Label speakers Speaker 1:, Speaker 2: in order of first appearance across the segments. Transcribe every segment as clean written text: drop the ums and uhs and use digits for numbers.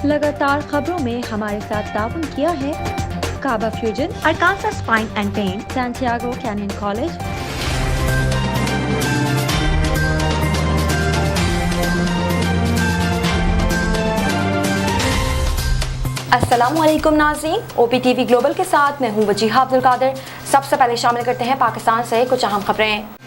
Speaker 1: लगातार खबरों में हमारे साथ ताउन किया है काबा fusion,
Speaker 2: Arkansas Spine and Pain,
Speaker 1: Santiago canyon college,
Speaker 3: अस्सलामुअलैकुम नाज़रीन, OPTV ग्लोबल के साथ मैं हूँ वजीहा अब्दुल कादिर। सबसे पहले शामिल करते हैं पाकिस्तान से कुछ अहम खबरें।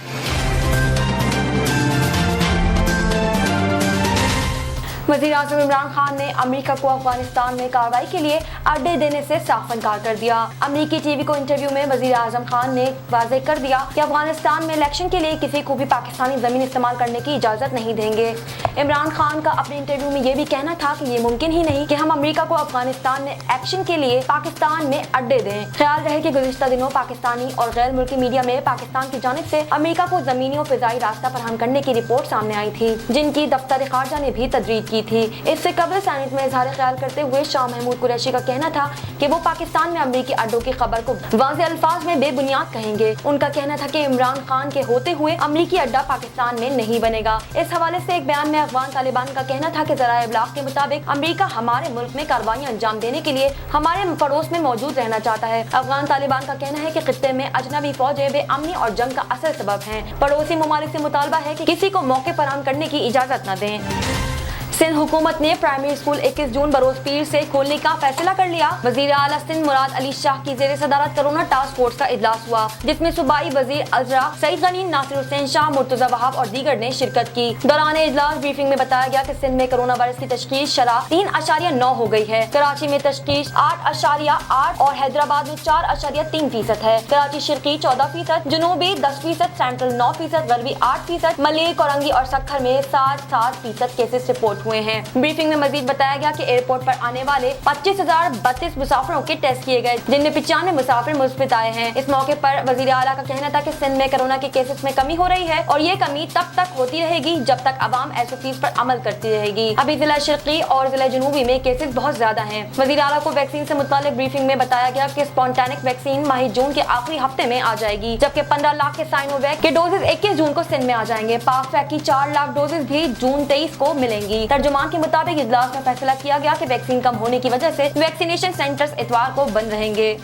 Speaker 3: वज़ीर आज़म इमरान खान ने अमेरिका को अफगानिस्तान में कार्रवाई के लिए अड्डे देने से साफ इनकार कर दिया। अमेरिकी टीवी को इंटरव्यू में वज़ीर आज़म खान ने वाज़ेह कर दिया कि अफगानिस्तान में इलेक्शन के लिए किसी को भी पाकिस्तानी ज़मीन इस्तेमाल करने की इजाज़त नहीं देंगे। इमरान खान का अपने इंटरव्यू में ये भी कहना था कि ये मुमकिन ही नहीं कि हम अमेरिका को अफगानिस्तान में एक्शन के लिए पाकिस्तान में अड्डे दें। ख्याल रहे कि गुज़िश्ता दिनों पाकिस्तानी और गैर मुल्की मीडिया में पाकिस्तान की जानिब से अमेरिका को ज़मीनी और फ़िज़ाई रास्ता फराहम करने की रिपोर्ट सामने आई थी, जिनकी दफ्तर खारजा ने भी तजदीद की थी। इससे कबल सेनेट में इजहार ख्याल करते हुए शाह महमूद कुरैशी का कहना था कि वो पाकिस्तान में अमेरिकी अड्डों की खबर को वाज़ेह अल्फाज में बेबुनियाद कहेंगे। उनका कहना था कि इमरान खान के होते हुए अमेरिकी अड्डा पाकिस्तान में नहीं बनेगा। इस हवाले से एक बयान में अफगान तालिबान का कहना था कि ज़राए इब्लाग के मुताबिक अमेरिका हमारे मुल्क में कार्रवाई अंजाम देने के लिए हमारे पड़ोस में मौजूद रहना चाहता है। अफगान तालिबान का कहना है कि खित्ते में अजनबी फौजें बेअमनी और जंग का असल सबब हैं। पड़ोसी ममालिक से मुतालबा है कि किसी को मौके फराहम करने की इजाज़त न दें। सिंध हुकूमत ने प्राइमरी स्कूल 21 जून बरोज पीर से खोलने का फैसला कर लिया। वजीर आला सिंध मुराद अली शाह की ज़ेरे सदारत कोरोना टास्क फोर्स का इजलास हुआ, जिसमें सूबाई वजीर अजरा सईद गनी, नासिर हुसैन शाह, मुर्तजा वहाब और दीगर ने शिरकत की। दौरान इजलास ब्रीफिंग में बताया गया कि सिंध में कोरोना वायरस की तशखीस शरह 3.9 हो गई है। कराची में तशखीस 8.8 और हैदराबाद में 4.3% है। कराची शर्की 14%, जनूबी 10%, सेंट्रल 9%, गरबी 8%, मलिक, औरंगी और सक्खर में 7% केसेस रिपोर्ट हुए हैं। ब्रीफिंग में मजीद बताया गया कि एयरपोर्ट पर आने वाले 25,032 मुसाफिरों के टेस्ट किए गए, जिनमें 95 मुसाफिर मुस्बित आए हैं। इस मौके पर वजीर आला का कहना था कि सिंध में कोरोना के केसेस में कमी हो रही है और ये कमी तब तक होती रहेगी जब तक अवाम SOPs पर अमल करती रहेगी। अभी जिला शर्की और जिला जनूबी में केसेस बहुत ज्यादा हैं। वजीर आला को वैक्सीन से मुतालिक ब्रीफिंग में बताया गया कि स्पॉन्टेनिक वैक्सीन माह जून के आखिरी हफ्ते में आ जाएगी, जबकि 15 लाख के साइनोवैक के डोजेज 21 जून को सिंध में आ जाएंगे। पाकवैक की 4 लाख डोजेज भी जून 23 को मिलेंगी। तर्जुमान के मुताबिक इजलास में फैसला किया गया कि वैक्सीन कम होने की वजह से वैक्सीनेशन सेंटर्स इतवार को बंद रहेंगे।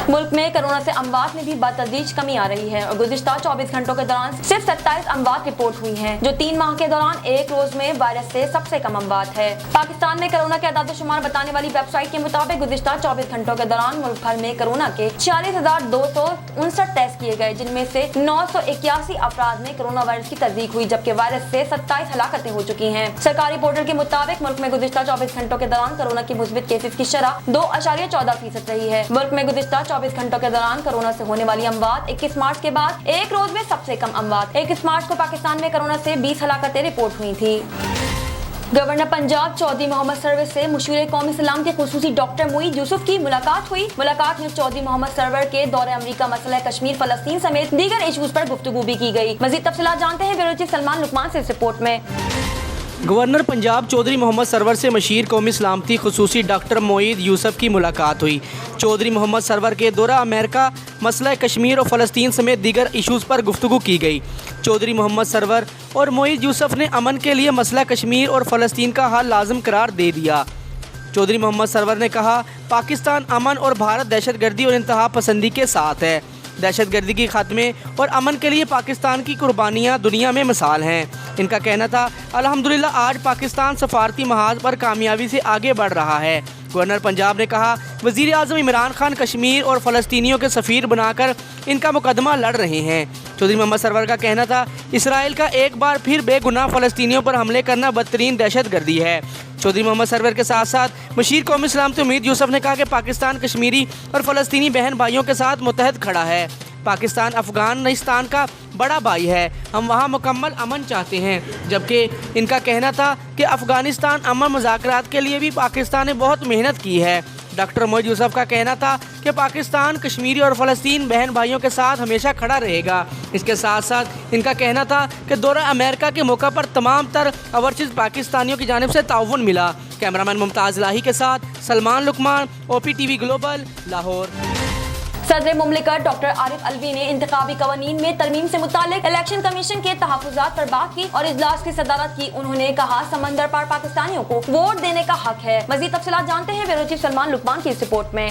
Speaker 3: मुल्क में कोरोना से अमवात में भी बतदरीज कमी आ रही है और गुज़िश्ता 24 घंटों के दौरान सिर्फ 27 अमवात रिपोर्ट हुई हैं, जो 3 माह के दौरान एक रोज में वायरस से सबसे कम अमवात है। पाकिस्तान में कोरोना के अदाद-ओ-शुमार बताने वाली वेबसाइट के मुताबिक गुज़िश्ता 24 घंटों के दौरान मुल्क भर में कोरोना के 46,259 टेस्ट किए गए, जिनमें से 981 अफराद में कोरोना वायरस की तस्दीक हुई, जबकि वायरस से 27 हलाकतें हो चुकी हैं। सरकारी पोर्टल के मुताबिक मुल्क में गुज़िश्ता 24 घंटों के दौरान कोरोना की मुस्बित केसेस की शरह 2.14% रही है। मुल्क में गुज़िश्ता 24 घंटों के दौरान कोरोना से होने वाली अमवात 21 मार्च के बाद एक रोज में सबसे कम अमवात। 21 मार्च को पाकिस्तान में कोरोना से 20 हलाकतें रिपोर्ट हुई थी। गवर्नर पंजाब चौधरी मोहम्मद सरवर से मशहूर कौमी सलाम के खुसूसी डॉक्टर मोईद यूसुफ की मुलाकात हुई। मुलाकात में चौधरी मोहम्मद सरवर के दौरे अमेरिका, मसला कश्मीर, फलस्तीन समेत दीगर इशूज पर गुफ्तगू भी की गई। मजीद तफसीलात जानते हैं ब्यूरो चीफ सलमान लुकमान से इस रिपोर्ट में।
Speaker 4: गवर्नर पंजाब चौधरी मोहम्मद सरवर से मशीर कौमी सलामती खुसूसी डॉक्टर मोईद यूसुफ की मुलाकात हुई। चौधरी मोहम्मद सरवर के दौरा अमेरिका, मसला कश्मीर और फ़लस्तीन समेत दीगर इशूज़ पर गुफ्तगू की गई। चौधरी मोहम्मद सरवर और मोईद यूसुफ ने अमन के लिए मसला कश्मीर और फ़लस्तीन का हल लाजम करार दे दिया। चौधरी मोहम्मद सरवर ने कहा, पाकिस्तान अमन और भारत दहशतगर्दी और इंतहा पसंदी के साथ है। दहशतगर्दी के खात्मे और अमन के लिए पाकिस्तान की कुर्बानियाँ दुनिया में मिसाल हैं। इनका कहना था, अल्हम्दुलिल्लाह आज पाकिस्तान सफारती महाज पर कामयाबी से आगे बढ़ रहा है। गवर्नर पंजाब ने कहा, वज़ीर आज़म इमरान खान कश्मीर और फ़लस्तीनियों के सफ़ीर बनाकर इनका मुकदमा लड़ रहे हैं। चौधरी मोहम्मद सरवर का कहना था, इसराइल का एक बार फिर बेगुनाह फ़लस्तीनियों पर हमले करना बदतरीन दहशतगर्दी है। चौधरी मोहम्मद सरवर के साथ साथ मशीर कौमी सलामती मोईद यूसुफ ने कहा कि पाकिस्तान कश्मीरी और फ़लस्तीनी बहन भाइयों के साथ मुत्तहद खड़ा है। पाकिस्तान अफ़गानिस्तान का बड़ा भाई है, हम वहाँ मुकम्मल अमन चाहते हैं। जबकि इनका कहना था कि अफ़गानिस्तान अमन मुज़ाकरात के लिए भी पाकिस्तान ने बहुत मेहनत की है। डॉक्टर मोईद यूसुफ का कहना था कि पाकिस्तान कश्मीरी और फ़लस्तीन बहन भाइयों के साथ हमेशा खड़ा रहेगा। इसके साथ साथ इनका कहना था कि दौरा अमेरिका के मौका पर तमाम तर ओवरसीज़ पाकिस्तानियों की जानिब से ताउन मिला। कैमरामैन मुमताज़ लाही के साथ सलमान लुकमान, OPTV ग्लोबल, लाहौर।
Speaker 3: सदर मुमलिकत डॉक्टर आरिफ अलवी ने इंतखाबी कवानीन में तरमीम से मुतालिक इलेक्शन कमीशन के तहफ़्फ़ुज़ात पर बात की और इजलास की सदारत की। उन्होंने कहा समंदर पार पाकिस्तानियों को वोट देने का हक है। मज़ीद तफ़सीलात जानते हैं ब्यूरो चीफ सलमान लुकमान की इस रिपोर्ट में।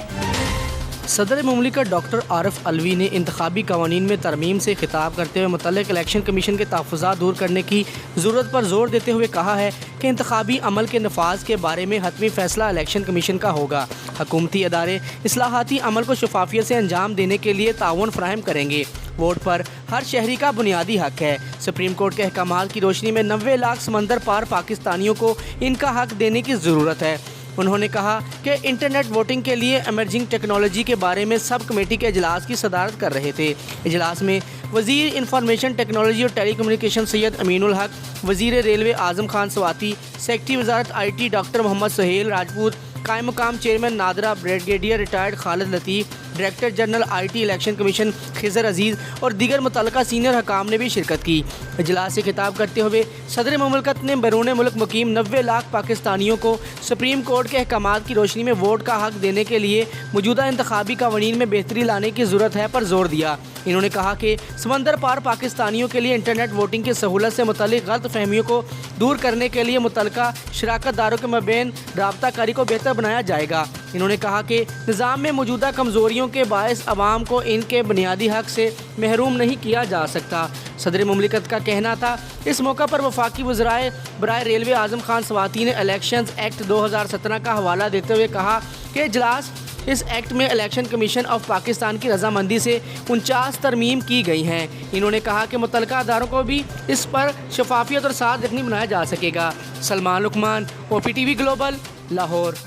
Speaker 4: सदर मुमलिकत डॉक्टर आरिफ अलवी ने इंतखाबी कवानीन में तरमीम से खिताब करते हुए मुतल्लिक़ इलेक्शन कमीशन के तहफ़्फ़ुज़ात दूर करने की ज़रूरत पर ज़ोर देते हुए कहा है कि इंतखाबी अमल के नफाज के बारे में हतमी फ़ैसला इलेक्शन कमीशन का होगा। हुकूमती अदारे इस्लाहाती अमल को शफाफियत से अंजाम देने के लिए ताउन फ़राहम करेंगे। वोट पर हर शहरी का बुनियादी हक है। सुप्रीम कोर्ट के अहकामात की रोशनी में 90 लाख समंदर पार पाकिस्तानियों को इनका हक देने की ज़रूरत है। उन्होंने कहा कि इंटरनेट वोटिंग के लिए एमर्जिंग टेक्नोलॉजी के बारे में सब कमेटी के इजलास की सदारत कर रहे थे। इजलास में वज़ीर इंफॉर्मेशन टेक्नोलॉजी और टेली कम्युनिकेशन सैयद अमीनुल हक, वज़ीर रेलवे आज़म खान स्वाति, सेक्रेटरी वज़ारत IT डॉक्टर मोहम्मद सुहेल राजपूत, कायम मुकाम chairman NADRA, brigadier retired Khalid Latif, director general IT election commission Khizar Aziz और दीगर मुतल्लिक़ा सीनियर हकाम ने भी शिरकत की। इजलास से खिताब करते हुए सदर मुमलिकत ने बैरून मुल्क मुकीम 90 लाख पाकिस्तानियों को सुप्रीम कोर्ट के अहकामात की रोशनी में वोट का हक देने के लिए मौजूदा इंतखाबी कवानीन में बेहतरी लाने की ज़रूरत है पर जोर दिया। इन्होंने कहा कि समंदर पार पाकिस्तानियों के लिए इंटरनेट वोटिंग की सहूलत से मुतल्लिक़ गलत फहमियों को दूर करने के लिए मुतल्लिक़ा शराकत दारों के मबैन राबता कारी को बेहतर बनाया जाएगा। इन्होंने कहा कि निज़ाम में मौजूदा कमज़ोरियों के बायस अवाम को इनके बुनियादी हक से महरूम नहीं किया जा सकता। सदर मुमलिकत का कहना था। इस मौका पर वफाकी वज़राए बराए रेलवे आज़म खान स्वाति ने इलेक्शंस एक्ट 2017 का हवाला देते हुए कहा कि इजलास इस एक्ट में इलेक्शन कमीशन ऑफ पाकिस्तान की रजामंदी से 49 तरमीम की गई हैं। इन्होंने कहा कि मुतल्लिक़ा अदारों को भी इस पर शफाफियत और साथ यकीनी बनाया जा सकेगा। Salman Luqman, OPTV global, Lahore.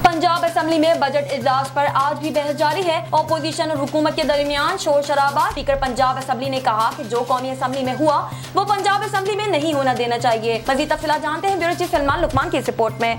Speaker 3: Punjab assembly में बजट इजलास पर आज भी बहस जारी है। अपोजिशन और हुकूमत के दरमियान शोर शराबा। स्पीकर पंजाब असेंबली ने कहा कि जो कौमी असेंबली में हुआ वो पंजाब असेंबली में नहीं होना देना चाहिए। मज़ीद तफ़सीलात जानते हैं ब्यूरो चीफ सलमान लुकमान की इस रिपोर्ट में।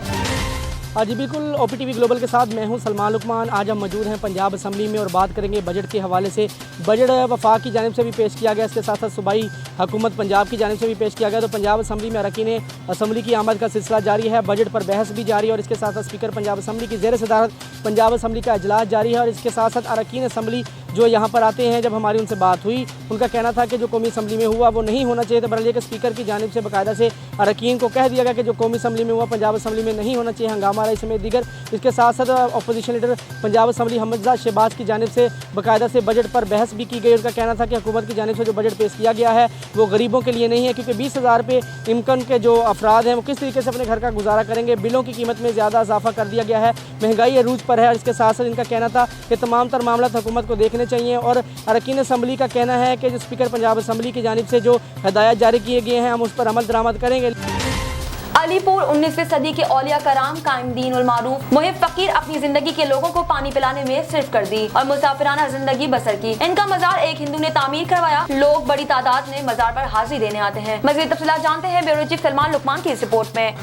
Speaker 4: जी बिल्कुल, OPTV ग्लोबल के साथ मैं हूं सलमान लुकमान। आज हम मौजूद हैं पंजाब असेंबली में और बात करेंगे बजट के हवाले से। बजट वफाक की जानिब से भी पेश किया गया, इसके साथ साथ सूबाई हुकूमत पंजाब की जानिब से भी पेश किया गया। तो पंजाब असेंबली में अरकान असेंबली की आमद का सिलसिला जारी है। बजट पर बहस भी जारी है और इसके साथ साथ स्पीकर पंजाब असेंबली की ज़ेर सदारत पंजाब असेंबली का इजलास जारी है। और इसके साथ साथ अरकान असेंबली जो यहाँ पर आते हैं, जब हमारी उनसे बात हुई, उनका कहना था कि जो कौमी असेंबली में हुआ वो नहीं होना चाहिए था। बहरहाल कि स्पीकर की जानिब से बाकायदा से अरकान को कह दिया गया कि जो कौमी असेंबली में हुआ पंजाब असेंबली में नहीं होना चाहिए। हंगामा रहा इसमें दीगर। इसके साथ साथ opposition leader Punjab assembly Hamza Shahbaz की जानिब से बाकायदा से बजट पर बहस भी की गई। उनका कहना था कि हुकूमत की जानिब से जो बजट पेश किया गया है वो गरीबों के लिए नहीं है, क्योंकि 20,000 रुपये इनकम के जो अफराद हैं वो किस तरीके से अपने घर का गुजारा करेंगे। बिलों की कीमत में ज़्यादा इजाफा कर दिया गया है, महंगाई अरूज पर है। और इसके साथ साथ इनका कहना था कि तमाम तर मामला हुकूमत को देखने चाहिए। और अरकान असेंबली का कहना है कि जो स्पीकर पंजाब असेंबली की जानिब से जो हदायत जारी किए गए हैं हम उस पर अमल दरामद करेंगे।
Speaker 3: अलीपुर 19वीं सदी के औलिया कराम कायमदीन उल मारूफ मुहिब फकीर अपनी जिंदगी के लोगों को पानी पिलाने में सिर्फ कर दी और मुसाफिराना जिंदगी बसर की। इनका मजार एक हिंदू ने तामीर करवाया। लोग बड़ी तादाद में मजार पर हाजिरी देने आते हैं। मज़ीद तफ़सीलात जानते हैं ब्यूरो चीफ सलमान लुकमान की इस रिपोर्ट में।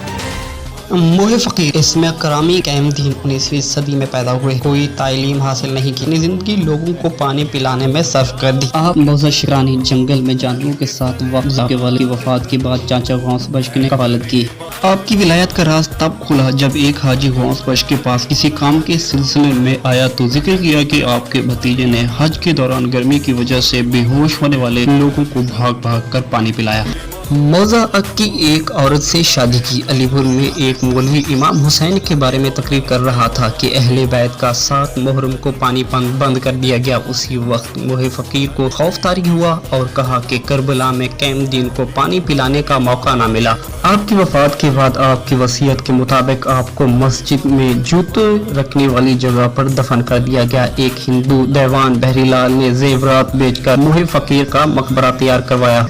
Speaker 5: मुहिब फकीर इसमें करामी कायमदीन 19वीं सदी में पैदा हुए। कोई तालीम हासिल नहीं की, अपनी जिंदगी लोगों को पानी पिलाने में सर्फ कर दी। आप मौजा शिरानी जंगल में जानवरों के साथ वक्त के वाले की वफात के बाद चाचा गौस बख्श ने कफालत की। आपकी विलायत का राज तब खुला जब एक हाजी गौस बख्श के पास किसी काम के सिलसिले में आया तो जिक्र किया कि आपके भतीजे ने हज के दौरान गर्मी की वजह से बेहोश होने वाले लोगों को भाग भाग कर पानी पिलाया। मौजा अक की एक औरत से शादी की। अलीपुर में एक मौलवी इमाम हुसैन के बारे में तकरीर कर रहा था कि अहले बैत का 7 मुहर्रम को पानी बंद कर दिया गया। उसी वक्त मुहिब फकीर को खौफ तारी हुआ और कहा कि करबला में कायमदीन को पानी पिलाने का मौका न मिला। आपकी वफात के बाद आपकी वसीयत के मुताबिक आपको मस्जिद में जूते रखने वाली जगह पर दफन कर दिया गया। एक हिंदू देवान बहरीलाल ने जेवरात बेचकर मुहिब फकीर का मकबरा तैयार करवाया।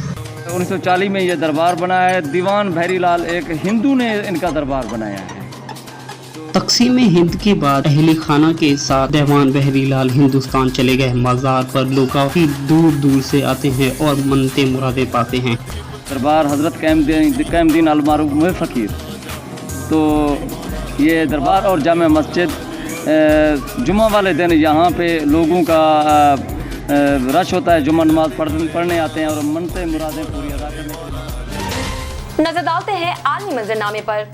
Speaker 6: 1940 में ये दरबार बनाया है। दीवान बहरीलाल एक हिंदू ने इनका दरबार बनाया है।
Speaker 5: तकसीम हिंद के बाद अहले खाना के साथ देवान बहरीलाल हिंदुस्तान चले गए। मज़ार पर लोग काफ़ी दूर दूर से आते हैं और मनते मुरादे पाते हैं।
Speaker 6: दरबार हज़रत कायमदीन अल मारूफ मुहिब फकीर। तो ये दरबार और जामे मस्जिद जुम्मा वाले दिन यहाँ पे लोगों का रश होता है। जुम्मा नमाज पढ़ने आते हैं और मनते मुरादें पूरी अदा करने के लिए।
Speaker 3: नजर डालते हैं आलमी मंजरनामे पर।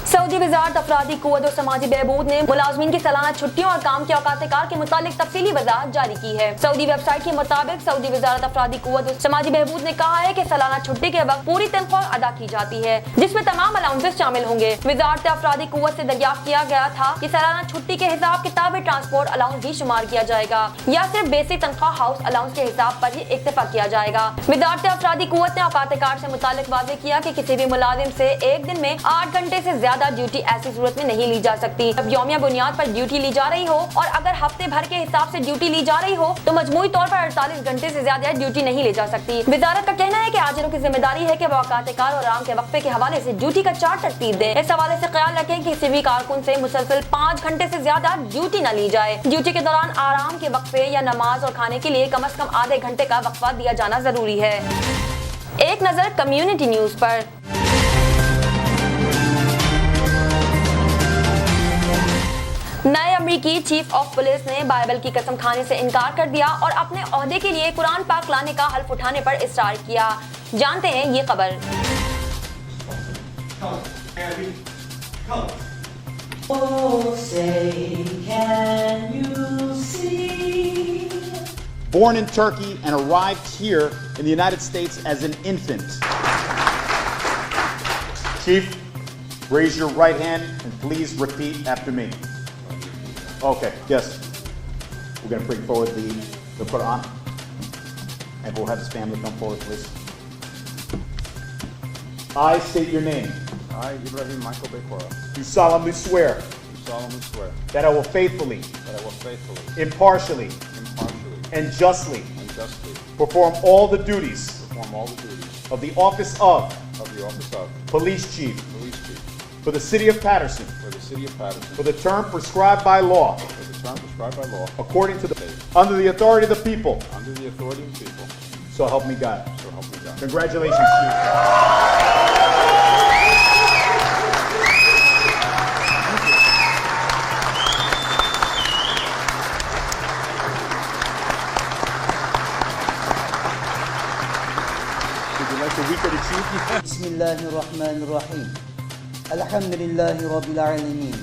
Speaker 3: सऊदी सऊदी वजारत अफरादी कुव्वत और समाजी बहबूद ने मुलाजमीन की सालाना छुट्टियों और काम के औकात कार के मुतालिक तफसीली वजाहत जारी की है। सऊदी वेबसाइट के मुताबिक सऊदी वजारत अफरादी कुव्वत और समाजी बहबूद ने कहा है कि सालाना छुट्टी के वक्त पूरी तनख्वाह अदा की जाती है, जिसमें तमाम अलाउंसेस शामिल होंगे। वजारत अफरादी कुव्वत से दरियाफ्त किया गया था कि सालाना छुट्टी के हिसाब किताब ट्रांसपोर्ट अलाउंस भी शुमार किया जाएगा या सिर्फ बेसिक तनख्वाह हाउस अलाउंस के हिसाब पर ही इक्तफा किया जाएगा। वजारत अफरादी कुव्वत ने औकात कार से मुतालिक वाज़ेह किया कि किसी भी मुलाजिम से एक दिन में 8 घंटे से ज्यादा ड्यूटी ऐसी सूरत में नहीं ली जा सकती जब यौमिया बुनियाद पर ड्यूटी ली जा रही हो, और अगर हफ्ते भर के हिसाब से ड्यूटी ली जा रही हो तो मजमूई तौर पर 48 घंटे से ज्यादा ड्यूटी नहीं ली जा सकती। वजारत का कहना है कि आजिरों की जिम्मेदारी है कि वो औकात कार और आराम के वक्फे के हवाले से ड्यूटी का चार्ट तरतीब दें। इस हवाले से ख्याल रखें कि किसी भी कारकुन से मुसलसल 5 घंटे से ज्यादा ड्यूटी न ली जाए। ड्यूटी के दौरान आराम के वक्फे या नमाज और खाने के लिए कम से कम आधे घंटे का वक्फा दिया जाना जरूरी है। एक नजर कम्युनिटी न्यूज पर। नए अमरीकी चीफ ऑफ पुलिस ने बाइबल की कसम खाने से इनकार कर दिया और अपने ओहदे के लिए कुरान पाक लाने का हल्फ उठाने पर इसरार किया। जानते हैं ये खबर।
Speaker 7: Born in Turkey and arrived here in the United States as an infant. Chief, raise your right hand and please repeat after me. Okay, yes. We're going to bring forward the Quran. And we'll have his family come forward, please. I state your name.
Speaker 8: I, Ibrahim Michael Bekora,
Speaker 7: You solemnly swear
Speaker 8: do solemnly swear
Speaker 7: that I will faithfully,
Speaker 8: that I will faithfully,
Speaker 7: impartially,
Speaker 8: impartially,
Speaker 7: and justly
Speaker 8: and justly
Speaker 7: perform all the duties
Speaker 8: perform all the duties
Speaker 7: of the office of
Speaker 8: of the office of
Speaker 7: Police Chief
Speaker 8: Police Chief
Speaker 7: for the City of Patterson
Speaker 8: for the City of Patterson
Speaker 7: for the term prescribed by law,
Speaker 8: for the term prescribed by law,
Speaker 7: according to under the authority of the people.
Speaker 8: under the authority of the people,
Speaker 7: So help me God.
Speaker 8: so help me God.
Speaker 7: Congratulations, Chief. Would you like the week of the Chief?
Speaker 9: بسم الله الرحمن الرحيم الحمد لله رب العالمين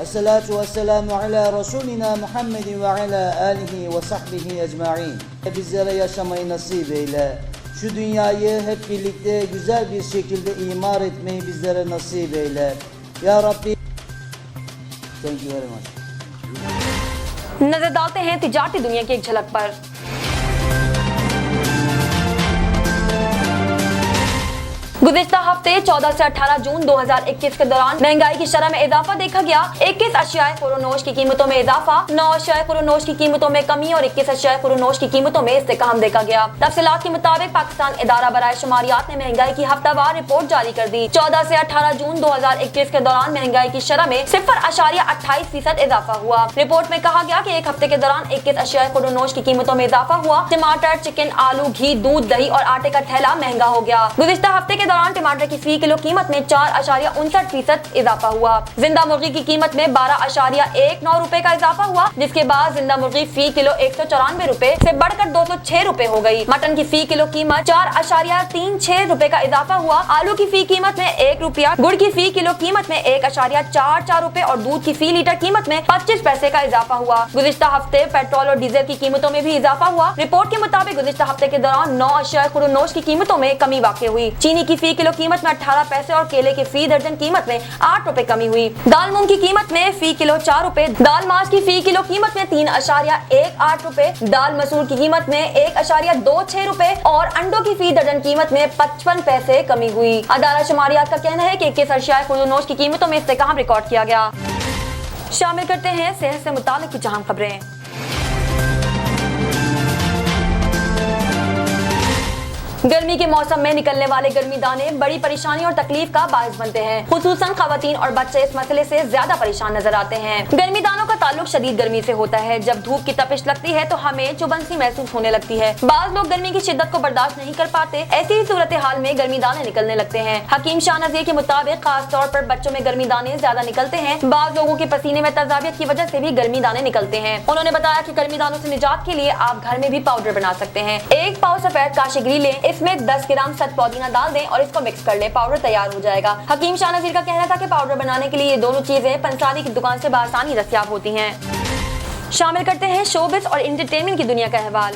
Speaker 9: الصلاة والسلام على Resulina Muhammed ve ala alihi ve sahbihi ecma'in. Bizlere yaşamayı nasip eyle. Şu dünyayı hep birlikte güzel bir şekilde imar etmeyi bizlere nasip eyle. Ya Rabbi. Thank you very much.
Speaker 3: नजर डालते हैं तिजारती दुनिया की एक झलक पर। गुज़िश्ता हफ्ते 14 से 18 जून 2021 के दौरान महंगाई की शरह में इजाफा देखा गया। 21 अशियाए खुरोनोश की कीमतों में इजाफा, 9 अशियाए खुरोनोश की कीमतों में कमी और 21 अशियाए खुरोनोश की कीमतों में इस्तेकाम देखा गया। तफसीलात के मुताबिक पाकिस्तान इदारा बराए शुमारियात ने महंगाई की हफ्तावार रिपोर्ट जारी कर दी। 14 से 18 जून 2021 के दौरान महंगाई की शरह में 0.28% इजाफा हुआ। रिपोर्ट में कहा गया कि एक हफ्ते के दौरान 21 अशियाए खुरोनोश की कीमतों में इजाफा हुआ। टमाटर, चिकन, आलू, घी, दूध, दही और आटे का थैला महंगा हो गया। गुज़िश्ता हफ्ते के दौरान टमाटर की फी किलो कीमत में 4.59% इजाफा हुआ। जिंदा मुर्गी की कीमत में 12.19 रुपए का इजाफा हुआ, जिसके बाद जिंदा मुर्गी फी किलो 194 रुपए से बढ़कर 206 रुपए हो गई। मटन की फी किलो कीमत 4.36 रुपए का इजाफा हुआ। आलू की फी कीमत में 1 रुपया, गुड़ की फी किलो कीमत में 1.44 रुपए और दूध की फी लीटर कीमत में 25 पैसे का इजाफा हुआ। गुज़िश्ता हफ्ते पेट्रोल और डीजल की कीमतों में भी इजाफा हुआ। रिपोर्ट के मुताबिक गुज़िश्ता हफ्ते के दौरान 9 अशियाए खुरोनोश की कीमतों में कमी वाक़ हुई। चीनी की फी किलो कीमत में 18 पैसे और केले की फी दर्जन कीमत में 8 रुपए कमी हुई। दाल मूंग की कीमत में फी किलो 4 रुपए, दाल माश की फी किलो कीमत में 3.18 रुपए, दाल मसूर की कीमत में 1.26 रुपए और अंडों की फी दर्जन कीमत में 55 पैसे कमी हुई। अदारा शुमारियात का कहना है कि 21 अशियाए खुरोनोश की कीमतों में इस्तेकाम रिकॉर्ड किया गया। शामिल करते हैं सेहत से मुताल्लिक कुछ अहम खबरें। गर्मी के मौसम में निकलने वाले गर्मी दाने बड़ी परेशानी और तकलीफ का बायस बनते हैं। खुसूसन खवातीन और बच्चे इस मसले से ज्यादा परेशान नजर आते हैं। गर्मी दानों का ताल्लुक शदीद गर्मी से होता है। जब धूप की तपिश लगती है तो हमें चुभन सी महसूस होने लगती है। बाज लोग गर्मी की शिद्दत को बर्दाश्त नहीं कर पाते। ऐसी ही सूरत हाल में गर्मी दाने निकलने लगते हैं। हकीम शाह नज़ीर के मुताबिक खास तौर पर बच्चों में गर्मी दाने ज्यादा निकलते हैं। बाज लोगों के पसीने में तेजाबियत की वजह से भी गर्मी दाने निकलते हैं। उन्होंने बताया कि गर्मी दानों से निजात के लिए आप घर में भी पाउडर बना सकते हैं। 1 पाव सफेद काशीगरी लें, इसमें 10 ग्राम सत पुदीना डाल दें और इसको मिक्स कर लें। पाउडर तैयार हो जाएगा। हकीम शाह नज़ीर का कहना था कि पाउडर बनाने के लिए ये दोनों चीजें पंसारी की दुकान से बआसानी दस्तयाब होती हैं। शामिल करते हैं शोबिस और एंटरटेनमेंट की दुनिया का अहवाल।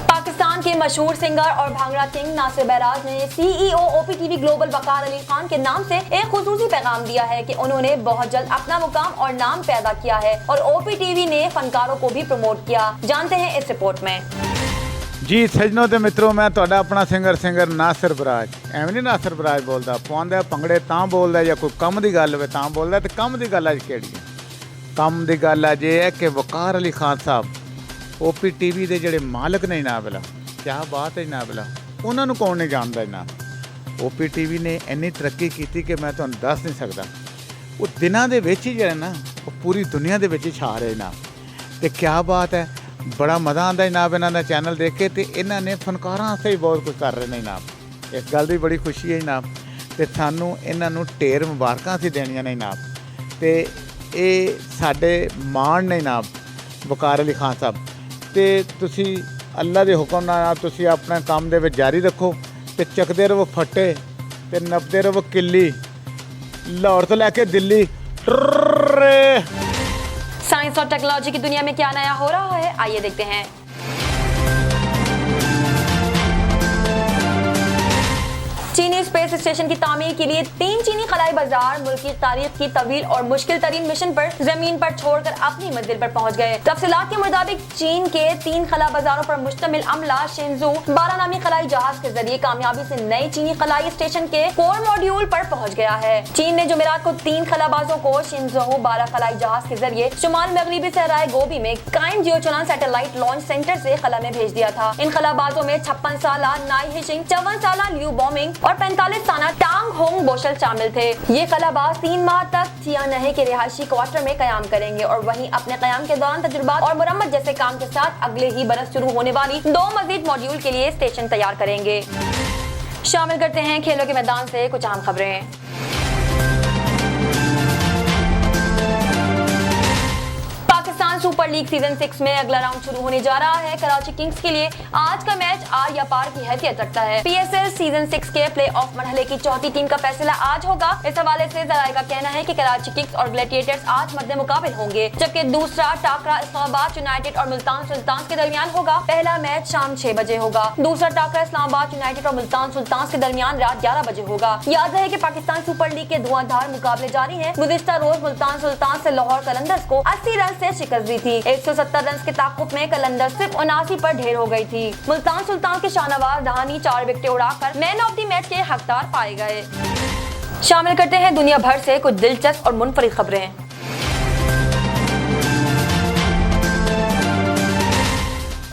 Speaker 3: पाकिस्तान के मशहूर सिंगर और भांगड़ा किंग नासिर बैराज ने CEO OPTV ग्लोबल वकार अली खान के नाम से एक खुसूसी पैगाम दिया है कि उन्होंने बहुत जल्द अपना मुकाम और नाम पैदा किया है और OPTV ने फनकारों को भी प्रमोट किया। जानते हैं इस रिपोर्ट में।
Speaker 10: जी सजनों ते मित्रों, मैं तुहाडा अपना सिंगर नासिर बराज। एवं नहीं नासिर बराज बोलता, पाउंदा भंगड़े तां बोलदा या कोई कम दी गल होवे तां बोलदा। ते कम दी गल अज केड़ी है? कम दी गल अज ये है कि वकार अली खान साहब OPTV दे जिहड़े मालक ने जनाब, क्या बात है जनाब, उन्होंने कौन नहीं जानता जनाब। OPTV ने इन्नी तरक्की की कि मैं तुहानूं दस नहीं सकता। वो दिनां दे विच ही जिहड़ा ना वो पूरी दुनिया दे विच छा रहे जनाब। ते क्या बात है, बड़ा मज़ा आता जनाब इन्हों का चैनल देख के। तो इन्होंने फनकारां वास्ते भी बहुत कुछ कर रहे हैं जनाब। इस गल की बड़ी खुशी है जनाब। तो सानू इन्हों ढेर मुबारकां असीं देनियां ने जनाब। तो ये साडे मान ने जनाब वकार अली खान साहब। तो तुसी अल्लाह के हुक्म नाल तुसी अपने काम दे विच जारी रखो। तो चकदे रहो फट्टे, तो नपदे रहो किल्ली, लाहौर तो लैके दिल्ली।
Speaker 3: साइंस और टेक्नोलॉजी की दुनिया में क्या नया हो रहा है, आइए देखते हैं। चीनी स्पेस स्टेशन की तामीर के लिए 3 चीनी खलाई बाजार मुल्क की तारीख की तवील और मुश्किल तरीन मिशन पर जमीन पर छोड़कर अपनी मंजिल पर पहुंच गए। तफसीलात के मुताबिक चीन के 3 खला बाजारों पर मुश्तमिल अमला शेंजू 12 नामी खलाई जहाज के जरिए कामयाबी से नए चीनी खलाई स्टेशन के कोर मॉड्यूल पर पहुंच गया है। चीन ने जुमेरात को 3 खलाबाजों को शेंजू 12 खलाई जहाज के जरिए शुमाल मगरबी सहराए गोबी में कायम जियोचुनान सैटेलाइट लॉन्च सेंटर से खला में भेज दिया था। इन खलाबाजों में 56 साला नाई हिशिंग, 54 साला लियू बॉमिंग और 45 साला टांग होंग बोशल शामिल थे। ये खलाबाज 3 माह तक चियानहे के रिहायशी क्वार्टर में कयाम करेंगे और वहीं अपने कयाम के दौरान तजुर्बात और मुरम्मत जैसे काम के साथ अगले ही बरस शुरू होने वाली 2 मजीद मॉड्यूल के लिए स्टेशन तैयार करेंगे। शामिल करते हैं खेलों के मैदान से कुछ अहम खबरें। सुपर लीग सीजन 6 में अगला राउंड शुरू होने जा रहा है। कराची किंग्स के लिए आज का मैच आर या पार की हैसियत रखता है। PSL सीजन 6 के प्ले ऑफ मरहले की चौथी टीम का फैसला आज होगा। इस हवाले से जराए का कहना है कि कराची किंग्स और ग्लैडिएटर्स आज मद्दे मुकाबिल होंगे, जबकि दूसरा टाकरा इस्लामाबाद यूनाइटेड और मुल्तान सुल्तान के दरमियान होगा। पहला मैच शाम 6 बजे होगा। दूसरा टाकरा इस्लामाबाद यूनाइटेड और मुल्तान सुल्तान के दरमियान रात 11 बजे होगा। याद रहे कि पाकिस्तान सुपर लीग के धुआंधार मुकाबले जारी है। गुज़िश्ता रोज मुल्तान सुल्तान से लाहौर कलंदर्स को 80 रन से शिकस्त दी थी। 170 रन के ताकुब में कलंदर सिर्फ 79 पर ढेर हो गई थी। मुल्तान सुल्तान के शाहनवाज दहानी 4 विकेटें उड़ाकर मैन ऑफ द मैच के हकदार पाए गए। शामिल करते हैं दुनिया भर से कुछ दिलचस्प और मुनफरिद खबरें।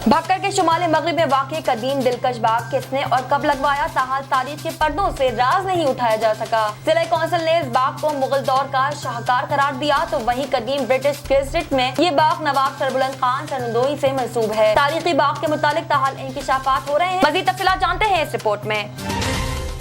Speaker 3: भक्कर के शुमाली मगरिब में वाक़ कदीम दिलकश बाग किसने और कब लगवाया, ताहाल तारीख के पर्दों से राज नहीं उठाया जा सका। जिला कौंसिल ने इस बाग को मुगल दौर का शाहकार करार दिया, तो वहीं कदीम ब्रिटिश गेज़ेट में ये बाग नवाब सरबुलंद खान सरनदोई से मंसूब है। तारीखी बाग के मुतालिक ताहाल इंकिशाफात हो रहे हैं। मज़ीद तफसीलात जानते हैं इस रिपोर्ट में।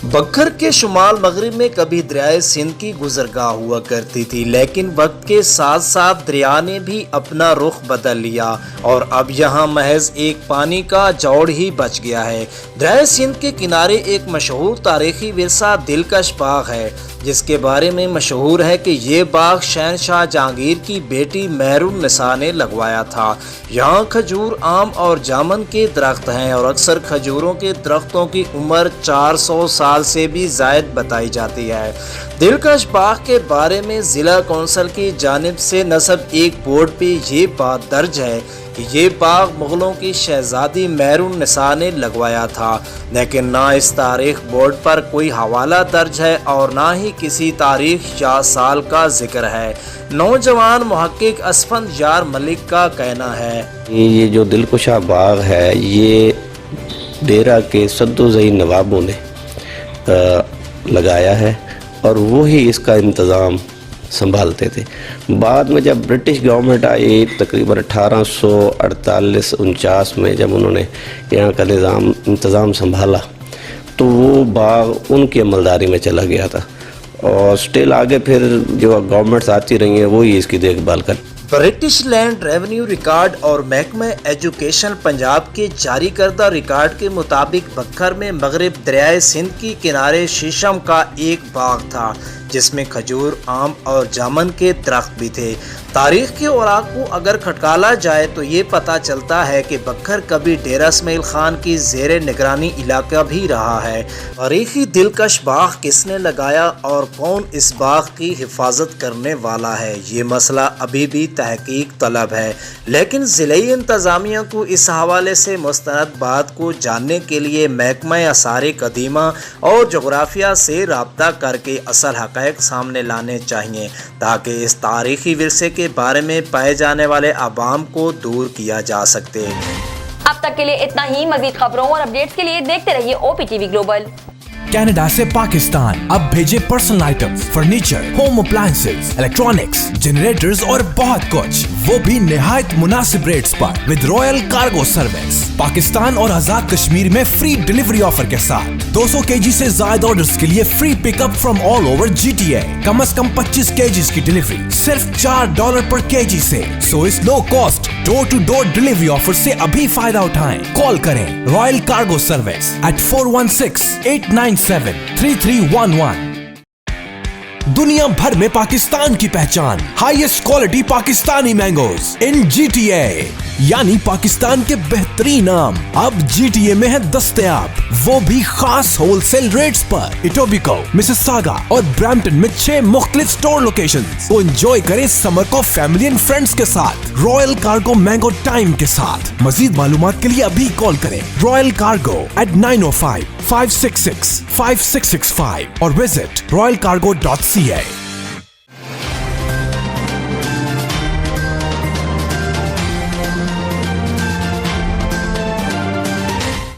Speaker 11: बक्खर के शुमाल मगरिब में कभी दरियाए सिंध की गुजरगाह हुआ करती थी, लेकिन वक्त के साथ साथ दरिया ने भी अपना रुख बदल लिया और अब यहाँ महज एक पानी का जौड़ ही बच गया है। दरियाए सिंध के किनारे एक मशहूर तारीखी विरसा दिलकश बाग है, जिसके बारे में मशहूर है कि ये बाग शहनशाह जहांगीर की बेटी मेहरुन्निसा ने लगवाया था। यहाँ खजूर, आम और जामुन के दरख्त हैं और अक्सर खजूरों के दरख्तों की उम्र 400 साल से भी ज़ायद बताई जाती है। दिलकश बाग के बारे में ज़िला कौंसिल की जानिब से नस्ब एक बोर्ड पे ये बात दर्ज है कि ये बाग मुग़लों की शहज़ादी मेहरुन्निसा ने लगवाया था, लेकिन ना इस तारीख बोर्ड पर कोई हवाला दर्ज है और ना ही किसी तारीख या साल का जिक्र है। नौजवान मुहक्किक असफंद यार मलिक का कहना है,
Speaker 12: ये जो दिलकुशा बाग है ये डेरा के सद्दोज़ई नवाबों ने लगाया है और वही इसका इंतज़ाम संभालते थे। बाद में जब ब्रिटिश गवर्नमेंट आई तकरीबन 1848-49 में जब उन्होंने यहाँ का इंतज़ाम संभाला तो वो बाग उनकी अमलदारी में चला गया था और स्टिल आगे फिर जो गवर्नमेंट्स आती रही हैं वही इसकी देखभाल कर।
Speaker 11: ब्रिटिश लैंड रेवेन्यू रिकॉर्ड और महकमा एजुकेशन पंजाब के जारी करदा रिकॉर्ड के मुताबिक बक्खर में मगरिब दरियाए सिंध की किनारे शीशम का एक बाग था जिसमें खजूर, आम और जामुन के दरख्त भी थे। तारीख के औराक को अगर खटकाला जाए तो ये पता चलता है कि बक्खर कभी डेरा इस्माइल खान की ज़ेरे निगरानी इलाका भी रहा है। तारीखी दिलकश बाग किसने लगाया और कौन इस बाग की हिफाजत करने वाला है, ये मसला अभी भी तहकीक तलब है। लेकिन ज़िलाई इंतज़ामिया को इस हवाले से मुस्तनद बात को जानने के लिए महकमा आसार कदीमा और जोग्राफिया से रब्ता करके असल हक़ाइक़ सामने लाने चाहिए ताकि इस तारीखी विरसे के बारे में पाए जाने वाले अवाम को दूर किया जा सके।
Speaker 3: अब तक के लिए इतना ही। मज़ीद खबरों और अपडेट्स के लिए देखते रहिए OPTV ग्लोबल।
Speaker 13: कनाडा से पाकिस्तान अब भेजे personal items, furniture, home appliances, electronics, generators और बहुत कुछ, वो भी निहायत मुनासिब रेट्स पर with royal cargo service. Pakistan और आजाद कश्मीर में फ्री डिलीवरी ऑफर के साथ 200 kg से ज्यादा ऑर्डर्स के लिए free pickup from all over GTA। कम से कम 25 kg की डिलीवरी सिर्फ $4 पर kg से। सो इस low cost door to door delivery offer से अभी फायदा उठाएं। कॉल करें रॉयल कार्गो सर्विस at 416-897-3311। दुनिया भर में पाकिस्तान की पहचान, हाईएस्ट क्वालिटी पाकिस्तानी मैंगोज इन GTA, यानी पाकिस्तान के बेहतरीन आम अब GTA में है दस्तयाब, वो भी खास होलसेल रेट्स पर। इटोबिको, मिसिसागा और ब्रैम्पटन में 6 मुख्तलिफ स्टोर लोकेशंस। तो एंजॉय करें समर को फैमिली एंड फ्रेंड्स के साथ रॉयल कार्गो मैंगो टाइम के साथ। मजीद मालूमात के लिए अभी कॉल करें रॉयल कार्गो at 905-566-5665 और विजिट royalcargo.ca।